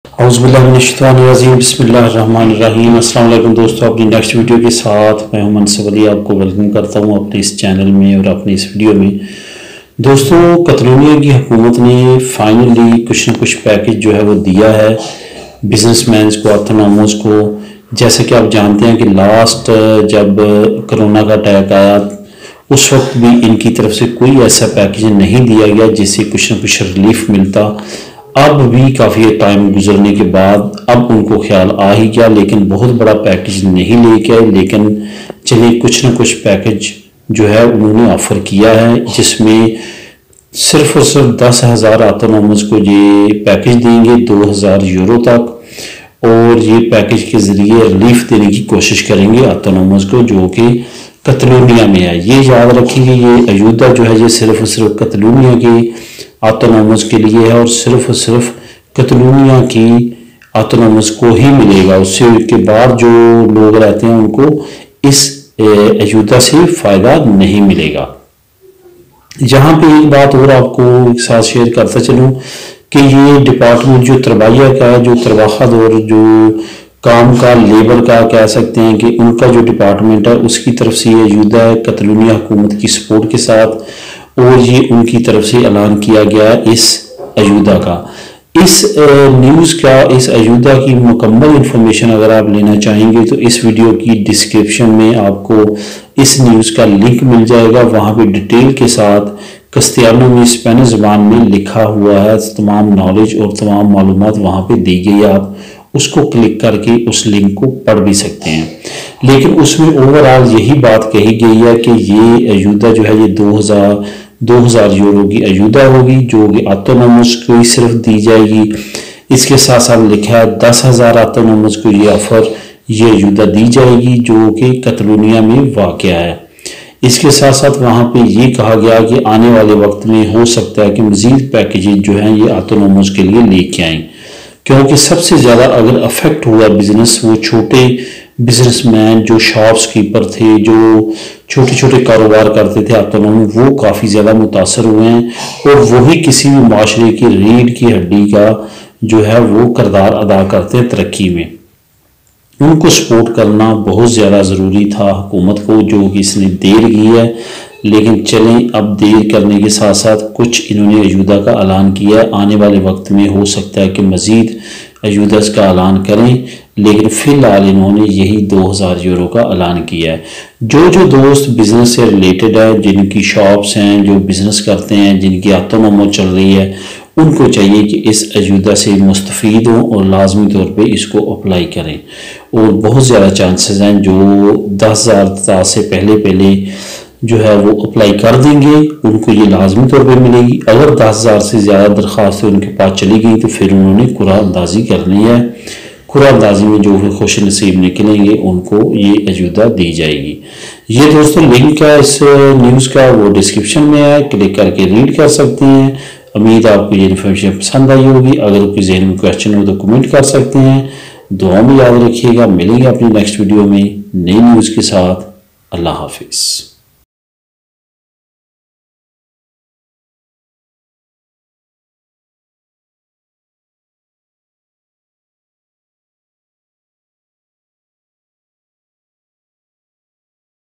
औज़ुबिल्लाहिमिनश्शैतानिर्रजीम बिस्मिल्लाहिर्रहमानिर्रहीम। अस्सलाम वालेकुम दोस्तों, अपनी नेक्स्ट वीडियो के साथ मैं हूं मनसूर अली, आपको वेलकम करता हूं अपने इस चैनल में और अपनी इस वीडियो में। दोस्तों, कतलोनिया की हुकूमत ने फाइनली कुछ न कुछ पैकेज जो है वो दिया है बिजनेसमैन को, ऑटोनोमर्स को। जैसे कि आप जानते हैं कि लास्ट जब कोरोना का अटैक आया उस वक्त भी इनकी तरफ से कोई ऐसा पैकेज नहीं दिया गया जिससे कुछ न कुछ रिलीफ मिलता। अब भी काफ़ी टाइम गुजरने के बाद अब उनको ख्याल आ ही गया, लेकिन बहुत बड़ा पैकेज नहीं लेके आए। लेकिन चलिए कुछ न कुछ पैकेज जो है उन्होंने ऑफर किया है, जिसमें सिर्फ और सिर्फ 10,000 ऑटोनोमर्स को ये पैकेज देंगे 2,000 यूरो तक, और ये पैकेज के ज़रिए रिलीफ देने की कोशिश करेंगे ऑटोनोमर्स को जो कि कतलोनिया में है। ये याद रखेंगे, ये अयूदा जो है ये सिर्फ और सिर्फ कतलोनिया के ऑटोनोमर्स के लिए है और सिर्फ कतलोनिया की ऑटोनोमर्स को ही मिलेगा। उससे के बाद जो लोग रहते हैं उनको इस अयूदा से फ़ायदा नहीं मिलेगा। यहाँ पे एक बात और आपको एक साथ शेयर करता चलूँ कि ये डिपार्टमेंट जो तरबाइया का है, जो तरवाखत और जो काम का लेबर का कह सकते हैं कि उनका जो डिपार्टमेंट है उसकी तरफ से ये अयूदा है कतलोनिया हुकूमत की सपोर्ट के साथ, और ये उनकी तरफ से ऐलान किया गया है इस अयूदा का। इस न्यूज़ का, इस अयूदा की मुकम्मल इंफॉर्मेशन अगर आप लेना चाहेंगे तो इस वीडियो की डिस्क्रिप्शन में आपको इस न्यूज़ का लिंक मिल जाएगा। वहाँ पे डिटेल के साथ कस्तियानो में स्पेनिश ज़बान में लिखा हुआ है, तमाम नॉलेज और तमाम मालूमात वहाँ पे दी गई है। आप उसको क्लिक करके उस लिंक को पढ़ भी सकते हैं। लेकिन उसमें ओवरऑल यही बात कही गई है कि ये अयूदा जो है ये 2,000 यूरो की अयूदा होगी जो कि ऑटोनोमस को ही सिर्फ दी जाएगी। इसके साथ साथ लिखा है 10,000 ऑटोनोमस को ये ऑफर, ये अयूदा दी जाएगी जो कि कतलोनिया में वाक़या है। इसके साथ साथ वहाँ पे ये कहा गया कि आने वाले वक्त में हो सकता है कि मज़ीद पैकेजेज जो हैं ये ऑटोनोमस के लिए लेके आएँ, क्योंकि सबसे ज़्यादा अगर अफेक्ट हुआ बिजनेस वो छोटे बिजनेसमैन जो शॉप्स कीपर थे, जो छोटे छोटे कारोबार करते थे ऑटोनोम, वो काफ़ी ज़्यादा मुतासर हुए हैं और वही किसी भी माशरे की रीढ़ की हड्डी का जो है वो किरदार अदा करते हैं तरक्की में। उनको सपोर्ट करना बहुत ज़्यादा ज़रूरी था हुकूमत को, जो कि इसने देर की है। लेकिन चलें, अब देर करने के साथ साथ कुछ इन्होंने अयूदा का ऐलान किया है। आने वाले वक्त में हो सकता है कि मज़ीद अयूदास का ऐलान करें, लेकिन फ़िलहाल इन्होंने यही 2,000 यूरो का ऐलान किया है। जो दोस्त बिज़नेस से रिलेटेड है, जिनकी शॉप्स हैं, जो बिज़नेस करते हैं, जिनकी ऑटोनोमो चल रही है, उनको चाहिए कि इस अयूदा से मुस्तफ़ीद हों और लाजमी तौर पे इसको अप्लाई करें। और बहुत ज़्यादा चांसेस हैं जो 10,000 से पहले जो है वो अप्लाई कर देंगे, उनको ये लाजमी तौर पे मिलेगी। अगर 10,000 से ज़्यादा दरख्वास्तें उनके पास चली गई तो फिर उन्होंने कुरानंदाजी करनी है। कुरानंदाजी में जो खुश नसीब निकलेंगे उनको ये अयूदा दी जाएगी। ये दोस्तों लिंक है इस न्यूज़ का, वो डिस्क्रिप्शन में है, क्लिक करके रीड कर सकते हैं। उम्मीद आपको ये इन्फॉर्मेशन पसंद आई होगी। अगर कोई ज़हन में क्वेश्चन हो तो कमेंट कर सकते हैं। दुआ में याद रखिएगा। मिलेंगे अपनी नेक्स्ट वीडियो में नई न्यूज़ के साथ। अल्लाह हाफिज़।